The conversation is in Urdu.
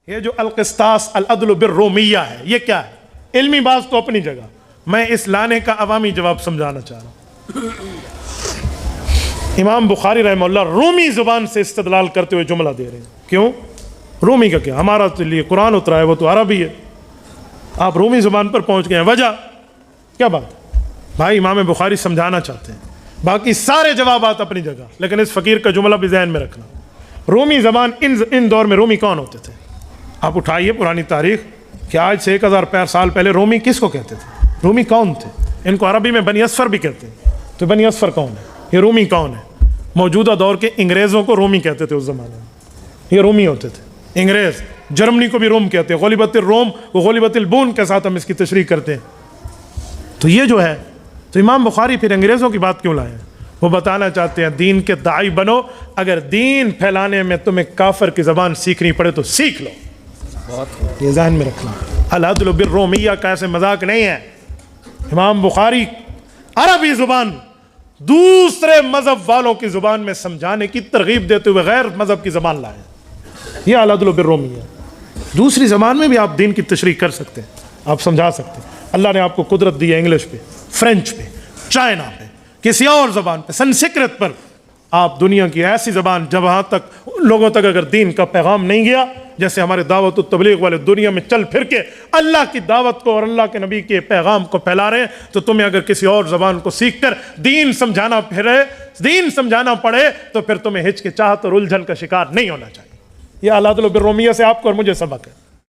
یہ جو القسطاس العدل بالرومیہ ہے یہ کیا ہے؟ علمی بات تو اپنی جگہ، میں اس لانے کا عوامی جواب سمجھانا چاہ رہا ہوں۔ امام بخاری رحمہ اللہ رومی زبان سے استدلال کرتے ہوئے جملہ دے رہے ہیں۔ کیوں؟ رومی کا کیا؟ ہمارا تو لیے قرآن اترا ہے، وہ تو عربی ہے، آپ رومی زبان پر پہنچ گئے ہیں، وجہ کیا بات؟ بھائی امام بخاری سمجھانا چاہتے ہیں، باقی سارے جوابات اپنی جگہ، لیکن اس فقیر کا جملہ بھی ذہن میں رکھنا۔ رومی زبان ان دور میں رومی کون ہوتے تھے؟ آپ اٹھائیے پرانی تاریخ کہ آج سے 1000 سال پہلے رومی کس کو کہتے تھے؟ رومی کون تھے؟ ان کو عربی میں بنی اصفر بھی کہتے ہیں، تو بنی اصفر کون ہے؟ یہ رومی کون ہے؟ موجودہ دور کے انگریزوں کو رومی کہتے تھے اس زمانے میں، یہ رومی ہوتے تھے انگریز۔ جرمنی کو بھی روم کہتے ہیں، غلبت الروم و غلبت البون کے ساتھ ہم اس کی تشریح کرتے ہیں۔ تو یہ جو ہے، تو امام بخاری پھر انگریزوں کی بات کیوں لائے ہیں؟ وہ بتانا چاہتے ہیں دین کے داعی بنو، اگر دین پھیلانے میں تمہیں کافر کی زبان سیکھنی پڑے تو سیکھ لو، یہ ذہن میں رکھنا۔ العدل بالرومیہ کا ایسے مذاق نہیں ہے۔ امام بخاری عربی زبان دوسرے مذہب والوں کی زبان میں سمجھانے کی ترغیب دیتے ہوئے غیر مذہب کی زبان لائے، یہ العدل بالرومیہ۔ دوسری زبان میں بھی آپ دین کی تشریح کر سکتے ہیں، آپ سمجھا سکتے ہیں۔ اللہ نے آپ کو قدرت دی ہے انگلش پہ، فرینچ پہ، چائنا پہ، کسی اور زبان پہ، سنسکرت پر۔ آپ دنیا کی ایسی زبان جہاں تک لوگوں تک اگر دین کا پیغام نہیں گیا، جیسے ہمارے دعوت و تبلیغ والے دنیا میں چل پھر کے اللہ کی دعوت کو اور اللہ کے نبی کے پیغام کو پھیلا رہے ہیں، تو تمہیں اگر کسی اور زبان کو سیکھ کر دین سمجھانا پڑے تو پھر تمہیں ہچکچاہٹ اور الجھن کا شکار نہیں ہونا چاہیے۔ یہ العدل بالرومیہ سے آپ کو اور مجھے سبق ہے۔